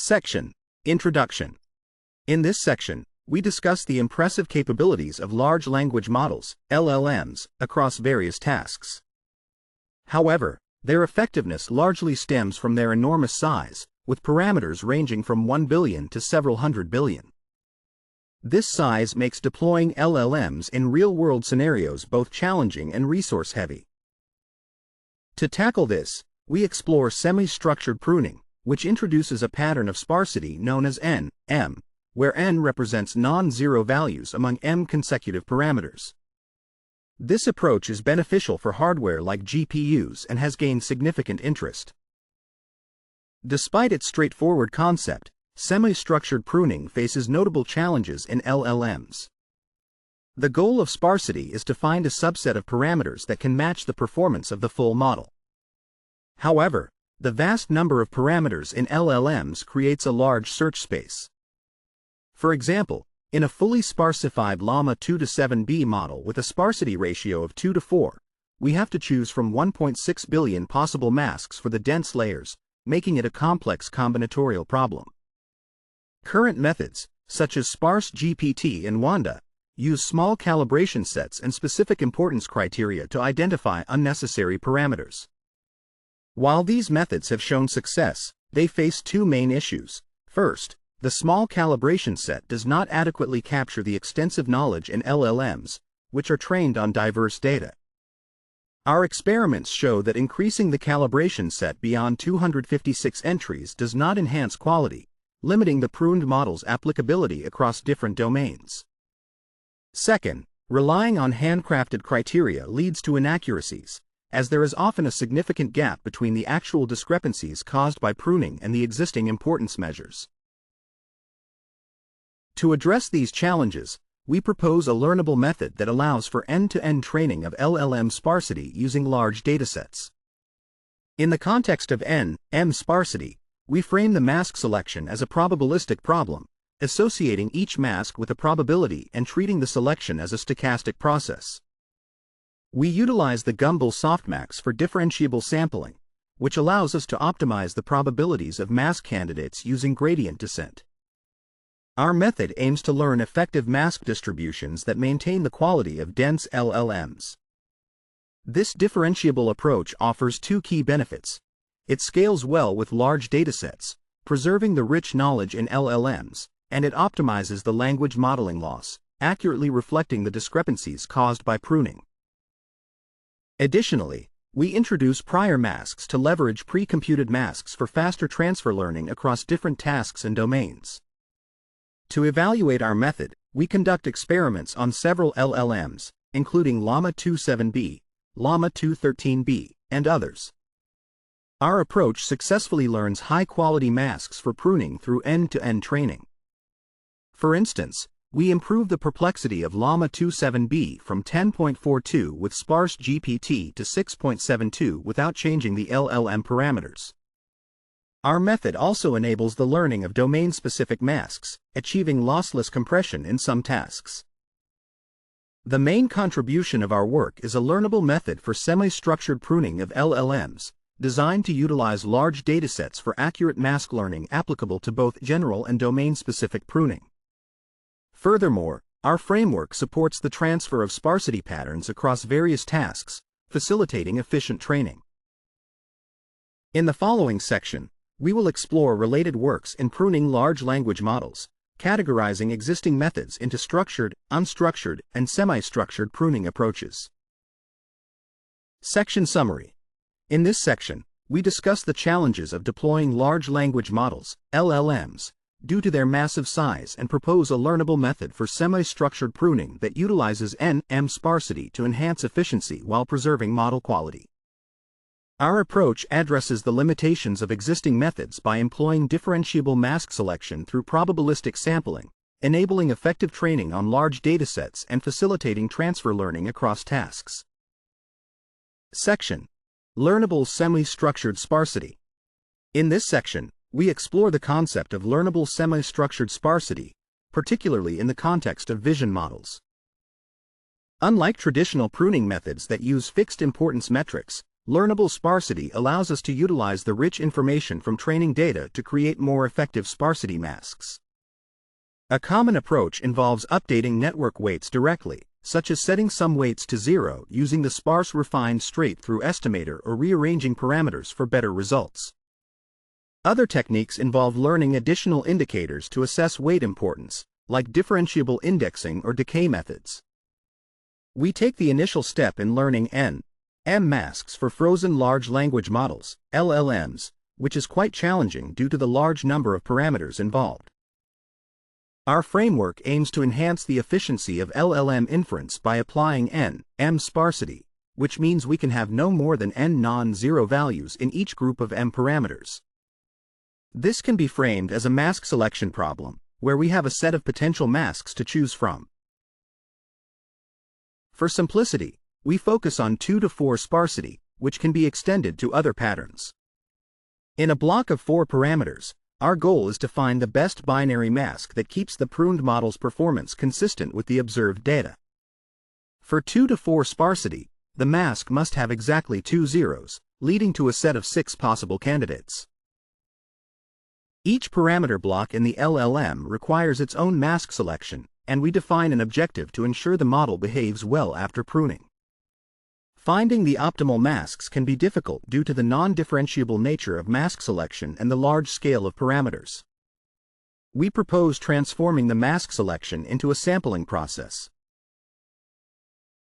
Section: Introduction. In this section, we discuss the impressive capabilities of large language models, LLMs, across various tasks. However, their effectiveness largely stems from their enormous size, with parameters ranging from 1 billion to several hundred billion. This size makes deploying LLMs in real-world scenarios both challenging and resource-heavy. To tackle this, we explore semi-structured pruning, which introduces a pattern of sparsity known as n, m, where n represents non-zero values among m consecutive parameters. This approach is beneficial for hardware like GPUs and has gained significant interest. Despite its straightforward concept, semi-structured pruning faces notable challenges in LLMs. The goal of sparsity is to find a subset of parameters that can match the performance of the full model. However, the vast number of parameters in LLMs creates a large search space. For example, in a fully sparsified Llama 2-7B model with a sparsity ratio of 2:4, we have to choose from 1.6 billion possible masks for the dense layers, making it a complex combinatorial problem. Current methods, such as Sparse GPT and Wanda, use small calibration sets and specific importance criteria to identify unnecessary parameters. While these methods have shown success, they face two main issues. First, the small calibration set does not adequately capture the extensive knowledge in LLMs, which are trained on diverse data. Our experiments show that increasing the calibration set beyond 256 entries does not enhance quality, limiting the pruned model's applicability across different domains. Second, relying on handcrafted criteria leads to inaccuracies, as there is often a significant gap between the actual discrepancies caused by pruning and the existing importance measures. To address these challenges, we propose a learnable method that allows for end-to-end training of LLM sparsity using large datasets. In the context of N-M sparsity, we frame the mask selection as a probabilistic problem, associating each mask with a probability and treating the selection as a stochastic process. We utilize the Gumbel softmax for differentiable sampling, which allows us to optimize the probabilities of mask candidates using gradient descent. Our method aims to learn effective mask distributions that maintain the quality of dense LLMs. This differentiable approach offers two key benefits. It scales well with large datasets, preserving the rich knowledge in LLMs, and it optimizes the language modeling loss, accurately reflecting the discrepancies caused by pruning. Additionally, we introduce prior masks to leverage pre-computed masks for faster transfer learning across different tasks and domains. To evaluate our method, we conduct experiments on several LLMs, including Llama 2-7B, Llama 2-13B, and others. Our approach successfully learns high-quality masks for pruning through end-to-end training. For instance, we improve the perplexity of Llama 2-7B from 10.42 with sparse GPT to 6.72 without changing the LLM parameters. Our method also enables the learning of domain-specific masks, achieving lossless compression in some tasks. The main contribution of our work is a learnable method for semi-structured pruning of LLMs, designed to utilize large datasets for accurate mask learning applicable to both general and domain-specific pruning. Furthermore, our framework supports the transfer of sparsity patterns across various tasks, facilitating efficient training. In the following section, we will explore related works in pruning large language models, categorizing existing methods into structured, unstructured, and semi-structured pruning approaches. Section Summary. In this section, we discuss the challenges of deploying large language models, LLMs, due to their massive size and propose a learnable method for semi-structured pruning that utilizes N-M sparsity to enhance efficiency while preserving model quality. Our approach addresses the limitations of existing methods by employing differentiable mask selection through probabilistic sampling, enabling effective training on large datasets and facilitating transfer learning across tasks. Section: Learnable Semi-Structured Sparsity. In this section, we explore the concept of learnable semi-structured sparsity, particularly in the context of vision models. Unlike traditional pruning methods that use fixed importance metrics, Learnable sparsity allows us to utilize the rich information from training data to create more effective sparsity masks. A common approach involves updating network weights directly, such as setting some weights to 0 using the sparse refined straight-through estimator or rearranging parameters for better results. Other techniques involve learning additional indicators to assess weight importance, like differentiable indexing or decay methods. We take the initial step in learning N/M masks for frozen large language models, LLMs, which is quite challenging due to the large number of parameters involved. Our framework aims to enhance the efficiency of LLM inference by applying N/M sparsity, which means we can have no more than n non-zero values in each group of M parameters. This can be framed as a mask selection problem, where we have a set of potential masks to choose from. For simplicity, we focus on 2 to 4 sparsity, which can be extended to other patterns. In a block of 4 parameters, our goal is to find the best binary mask that keeps the pruned model's performance consistent with the observed data. For 2 to 4 sparsity, the mask must have exactly 2 zeros, leading to a set of 6 possible candidates. Each parameter block in the LLM requires its own mask selection, and we define an objective to ensure the model behaves well after pruning. Finding the optimal masks can be difficult due to the non-differentiable nature of mask selection and the large scale of parameters. We propose transforming the mask selection into a sampling process.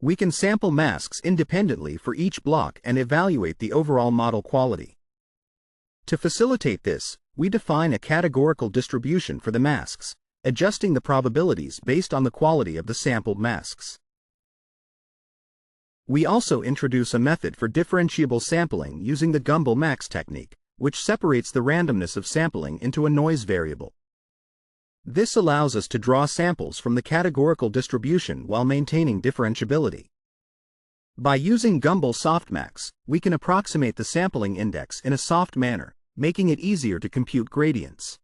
We can sample masks independently for each block and evaluate the overall model quality. To facilitate this, we define a categorical distribution for the masks, adjusting the probabilities based on the quality of the sampled masks. We also introduce a method for differentiable sampling using the Gumbel-Max technique, which separates the randomness of sampling into a noise variable. This allows us to draw samples from the categorical distribution while maintaining differentiability. By using Gumbel softmax, we can approximate the sampling index in a soft manner, making it easier to compute gradients.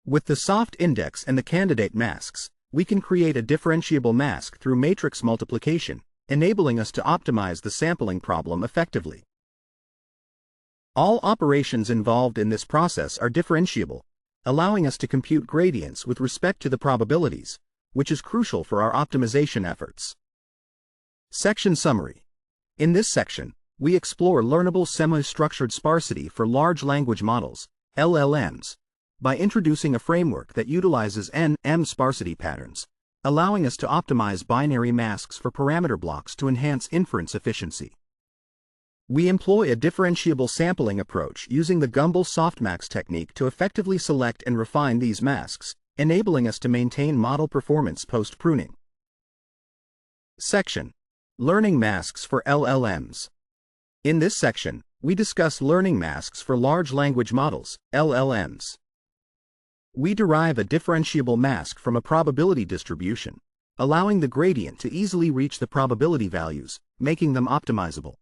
With the soft index and the candidate masks, we can create a differentiable mask through matrix multiplication, enabling us to optimize the sampling problem effectively. All operations involved in this process are differentiable, allowing us to compute gradients with respect to the probabilities, which is crucial for our optimization efforts. Section Summary. In this section, we explore learnable semi-structured sparsity for large language models, LLMs, by introducing a framework that utilizes N/M sparsity patterns, allowing us to optimize binary masks for parameter blocks to enhance inference efficiency. We employ a differentiable sampling approach using the Gumbel softmax technique to effectively select and refine these masks, enabling us to maintain model performance post-pruning. Section: Learning masks for LLMs. In this section, we discuss learning masks for large language models, LLMs. We derive a differentiable mask from a probability distribution, allowing the gradient to easily reach the probability values, making them optimizable.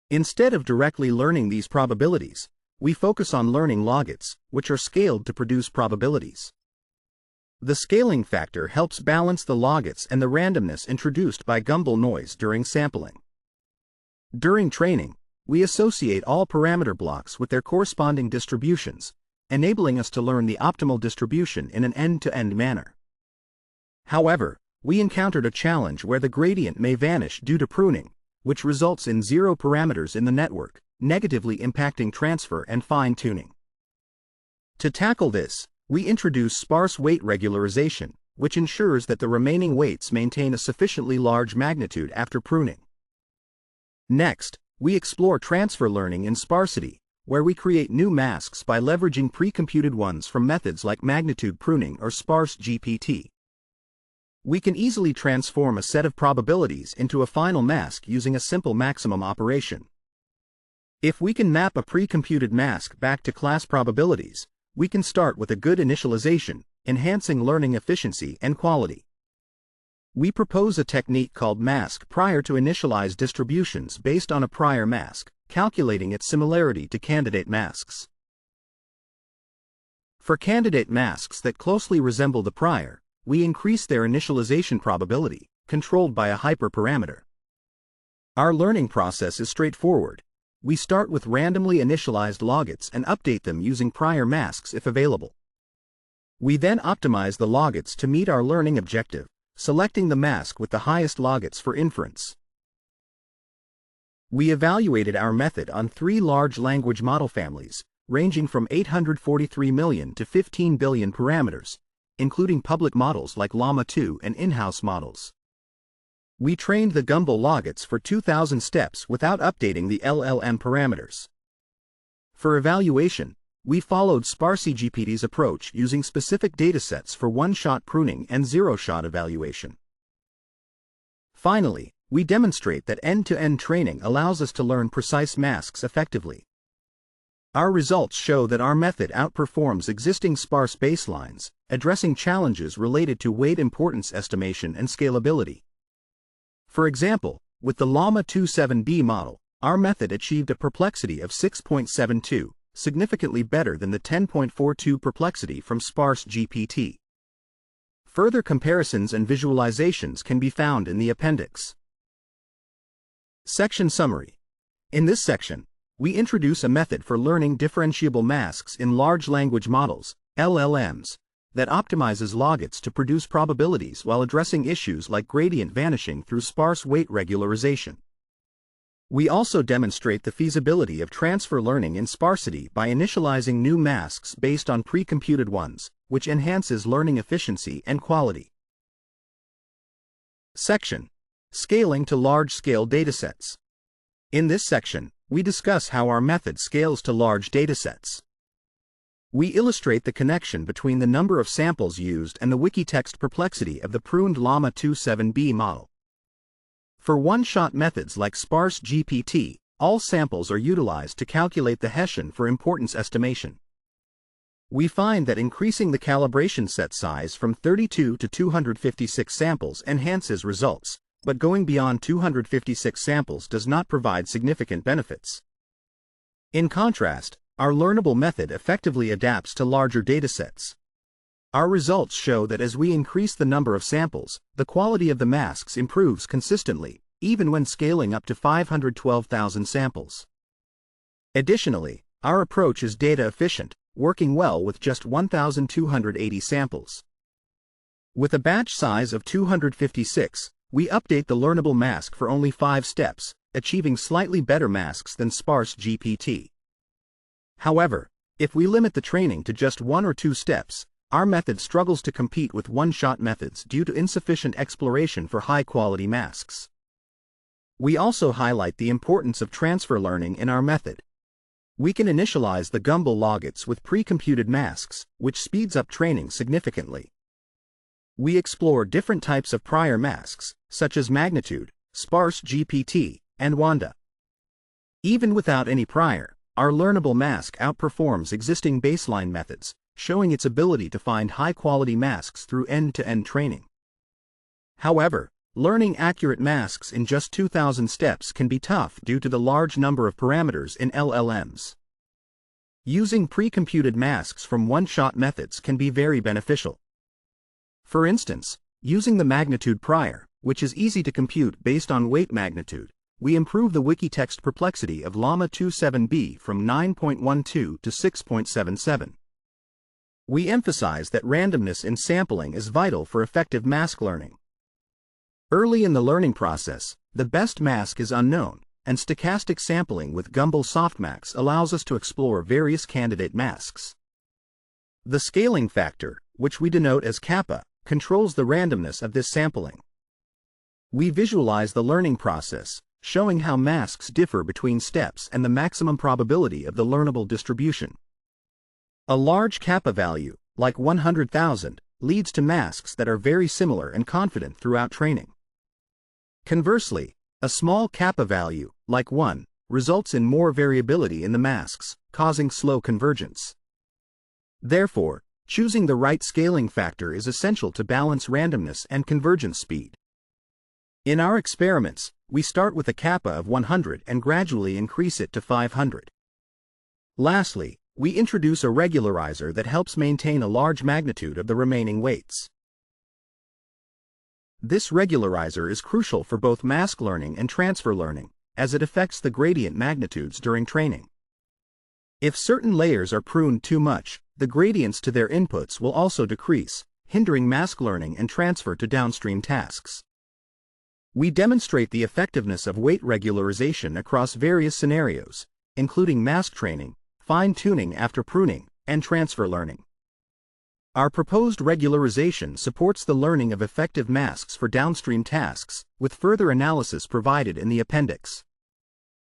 Instead of directly learning these probabilities, we focus on learning logits, which are scaled to produce probabilities. The scaling factor helps balance the logits and the randomness introduced by Gumbel noise during sampling. During training, we associate all parameter blocks with their corresponding distributions, enabling us to learn the optimal distribution in an end-to-end manner. However, we encountered a challenge where the gradient may vanish due to pruning, which results in 0 parameters in the network, negatively impacting transfer and fine-tuning. To tackle this, we introduce sparse weight regularization, which ensures that the remaining weights maintain a sufficiently large magnitude after pruning. Next, we explore transfer learning in sparsity, where we create new masks by leveraging pre-computed ones from methods like magnitude pruning or sparse GPT. We can easily transform a set of probabilities into a final mask using a simple maximum operation. If we can map a pre-computed mask back to class probabilities, we can start with a good initialization, enhancing learning efficiency and quality. We propose a technique called mask prior to initialize distributions based on a prior mask, calculating its similarity to candidate masks. For candidate masks that closely resemble the prior, we increase their initialization probability, controlled by a hyperparameter. Our learning process is straightforward. We start with randomly initialized logits and update them using prior masks if available. We then optimize the logits to meet our learning objective, selecting the mask with the highest logits for inference. We evaluated our method on 3 large language model families, ranging from 843 million to 15 billion parameters, including public models like Llama 2 and in-house models. We trained the Gumbel logits for 2,000 steps without updating the LLM parameters. For evaluation, we followed Sparsity GPT's approach using specific datasets for one-shot pruning and zero-shot evaluation. Finally, we demonstrate that end-to-end training allows us to learn precise masks effectively. Our results show that our method outperforms existing sparse baselines, addressing challenges related to weight importance estimation and scalability. For example, with the Llama 2.7b model, our method achieved a perplexity of 6.72, significantly better than the 10.42 perplexity from Sparse GPT. Further comparisons and visualizations can be found in the appendix. Section Summary. In this section, we introduce a method for learning differentiable masks in large language models, LLMs, that optimizes logits to produce probabilities while addressing issues like gradient vanishing through sparse weight regularization. We also demonstrate the feasibility of transfer learning in sparsity by initializing new masks based on pre-computed ones, which enhances learning efficiency and quality. Section: Scaling to large-scale datasets. In this section, we discuss how our method scales to large datasets. We illustrate the connection between the number of samples used and the Wikitext perplexity of the pruned Llama 2.7b model. For one-shot methods like Sparse GPT, all samples are utilized to calculate the Hessian for importance estimation. We find that increasing the calibration set size from 32 to 256 samples enhances results, but going beyond 256 samples does not provide significant benefits. In contrast, our Learnable method effectively adapts to larger datasets. Our results show that as we increase the number of samples, the quality of the masks improves consistently, even when scaling up to 512,000 samples. Additionally, our approach is data efficient, working well with just 1,280 samples. With a batch size of 256, we update the Learnable mask for only 5 steps, achieving slightly better masks than Sparse GPT. However, if we limit the training to just 1 or 2 steps, our method struggles to compete with one-shot methods due to insufficient exploration for high-quality masks. We also highlight the importance of transfer learning in our method. We can initialize the Gumbel logits with pre-computed masks, which speeds up training significantly. We explore different types of prior masks, such as magnitude, Sparse GPT, and Wanda. Even without any prior, our Learnable mask outperforms existing baseline methods, showing its ability to find high-quality masks through end-to-end training. However, learning accurate masks in just 2,000 steps can be tough due to the large number of parameters in LLMs. Using pre-computed masks from one-shot methods can be very beneficial. For instance, using the magnitude prior, which is easy to compute based on weight magnitude, we improve the Wikitext perplexity of Llama 2.7b from 9.12 to 6.77. We emphasize that randomness in sampling is vital for effective mask learning. Early in the learning process, the best mask is unknown, and stochastic sampling with Gumbel softmax allows us to explore various candidate masks. The scaling factor, which we denote as kappa, controls the randomness of this sampling. We visualize the learning process, showing how masks differ between steps and the maximum probability of the learnable distribution. A large kappa value, like 100,000, leads to masks that are very similar and confident throughout training. Conversely, a small kappa value, like 1, results in more variability in the masks, causing slow convergence. Therefore, choosing the right scaling factor is essential to balance randomness and convergence speed. In our experiments, we start with a kappa of 100 and gradually increase it to 500. Lastly, we introduce a regularizer that helps maintain a large magnitude of the remaining weights. This regularizer is crucial for both mask learning and transfer learning, as it affects the gradient magnitudes during training. If certain layers are pruned too much, the gradients to their inputs will also decrease, hindering mask learning and transfer to downstream tasks. We demonstrate the effectiveness of weight regularization across various scenarios, including mask training, fine-tuning after pruning, and transfer learning. Our proposed regularization supports the learning of effective masks for downstream tasks, with further analysis provided in the appendix.